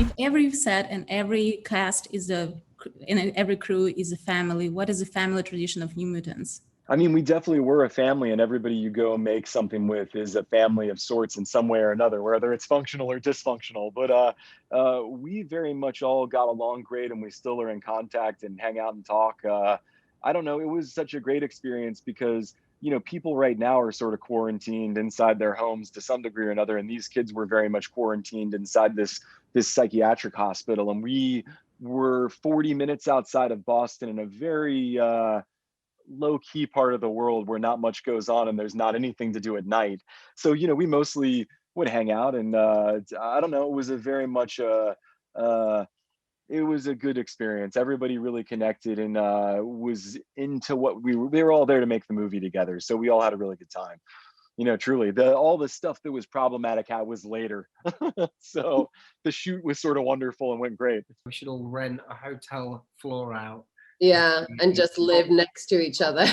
If every set and every cast and every crew is a family, what is the family tradition of New Mutants? I mean, we definitely were a family, and everybody you go make something with is a family of sorts in some way or another, whether it's functional or dysfunctional. But we very much all got along great, and we still are in contact and hang out and talk. I don't know. It was such a great experience because, people right now are sort of quarantined inside their homes to some degree or another, and these kids were very much quarantined inside this psychiatric hospital, and we were 40 minutes outside of Boston in a very low key part of the world where not much goes on and there's not anything to do at night. So, we mostly would hang out, and I don't know, it was a very much it was a good experience. Everybody really connected and was into what they were all there to make the movie together. So we all had a really good time. Truly, all the stuff that was problematic was later. So the shoot was sort of wonderful and went great. We should all rent a hotel floor out. Yeah, and just live next to each other.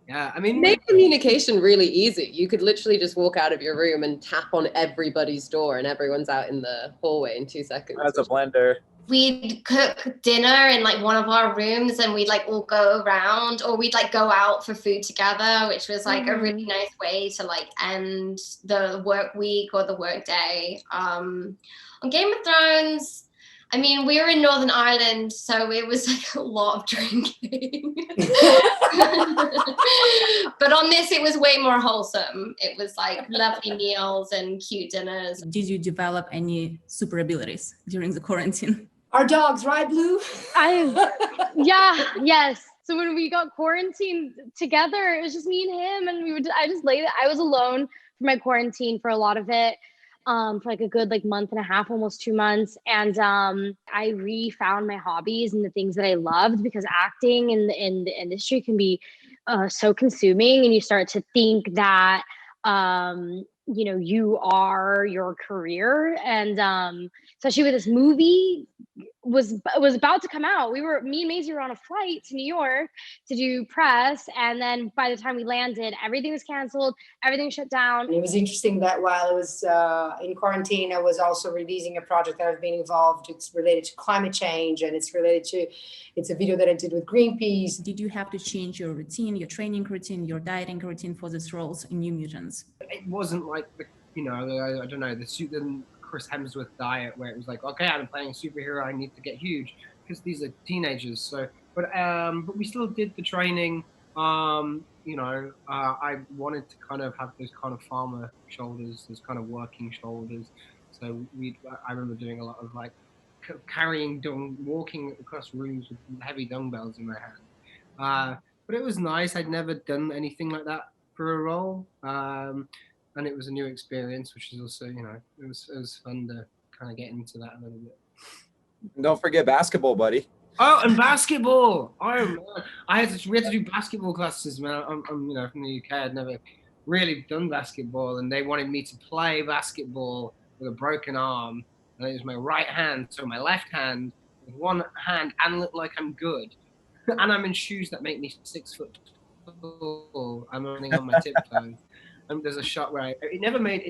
Yeah, I mean, made communication really easy. You could literally just walk out of your room and tap on everybody's door, and everyone's out in the hallway in 2 seconds. That's a blender. We'd cook dinner in like one of our rooms, and we'd like all go around, or we'd like go out for food together, which was like a really nice way to like end the work week or the work day. On Game of Thrones, I mean, we were in Northern Ireland, so it was like a lot of drinking. But on this, it was way more wholesome. It was like lovely meals and cute dinners. Did you develop any super abilities during the quarantine? Our dogs, right, Blue? Yes. So when we got quarantined together, it was just me and him, and I was alone for my quarantine for a lot of it. For like a good month and a half, almost 2 months. And I refound my hobbies and the things that I loved, because acting in the industry can be so consuming, and you start to think that you are your career. And especially with this movie was about to come out. Me and Maisie were on a flight to New York to do press, and then by the time we landed, everything was canceled, everything shut down. And it was interesting that while I was in quarantine, I was also releasing a project that I've been involved. It's related to climate change, and it's a video that I did with Greenpeace. Did you have to change your routine, your training routine, your dieting routine for these roles in New Mutants? It wasn't like I don't know, the Chris Hemsworth diet where it was like, okay, I'm playing a superhero, I need to get huge, because these are teenagers. So, but we still did the training. I wanted to kind of have those kind of farmer shoulders, those kind of working shoulders. So I remember doing a lot of like walking across rooms with heavy dumbbells in my hand. But it was nice. I'd never done anything like that for a role. And it was a new experience, which is also, it was fun to kind of get into that a little bit. Don't forget basketball, buddy. Oh, and basketball! Oh, we had to do basketball classes, man. I'm from the UK. I'd never really done basketball, and they wanted me to play basketball with a broken arm, and it was my right hand, so my left hand with one hand, and look like I'm good, and I'm in shoes that make me 6 foot tall. I'm running on my tiptoes. There's a shot where it's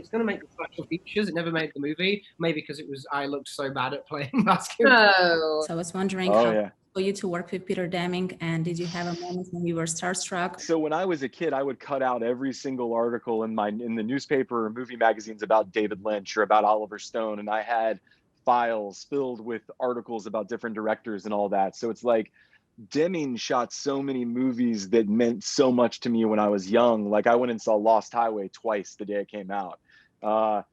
going to make the special features. It never made the movie, maybe because I looked so bad at playing basketball. Oh. So I was wondering how for you to work with Peter Deming, and did you have a moment when you were starstruck? So when I was a kid, I would cut out every single article in the newspaper or movie magazines about David Lynch or about Oliver Stone, and I had files filled with articles about different directors and all that. So it's like, Deming shot so many movies that meant so much to me when I was young. Like I went and saw Lost Highway twice the day it came out. I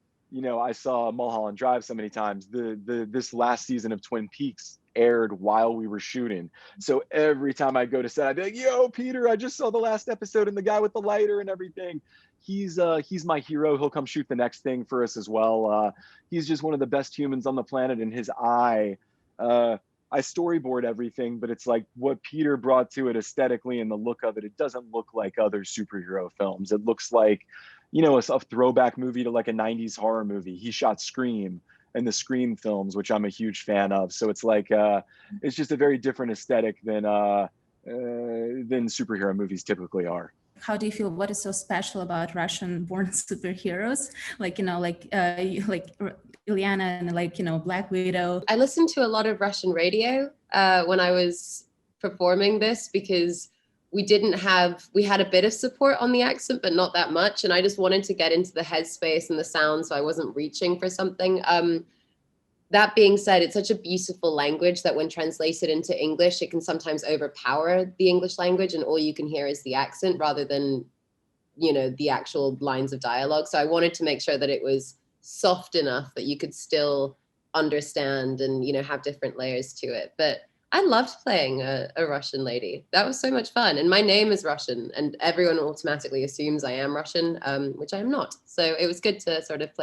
saw Mulholland Drive so many times. This last season of Twin Peaks aired while we were shooting. So every time I go to set, I'd be like, yo, Peter, I just saw the last episode and the guy with the lighter and everything. He's my hero. He'll come shoot the next thing for us as well. He's just one of the best humans on the planet, and his eye, I storyboard everything, but it's like what Peter brought to it aesthetically and the look of it. It doesn't look like other superhero films. It looks like, a throwback movie to like a 90s horror movie. He shot Scream and the Scream films, which I'm a huge fan of. So it's like, it's just a very different aesthetic than superhero movies typically are. how do you feel? What is so special about Russian-born superheroes? Like, like Ilyana and like, Black Widow. I listened to a lot of Russian radio when I was performing this because we had a bit of support on the accent, but not that much. And I just wanted to get into the headspace and the sound, so I wasn't reaching for something. That being said, it's such a beautiful language that when translated into English, it can sometimes overpower the English language and all you can hear is the accent rather than, the actual lines of dialogue. So I wanted to make sure that it was soft enough that you could still understand and, have different layers to it. But I loved playing a Russian lady. That was so much fun. And my name is Russian and everyone automatically assumes I am Russian, which I'm not. So it was good to sort of play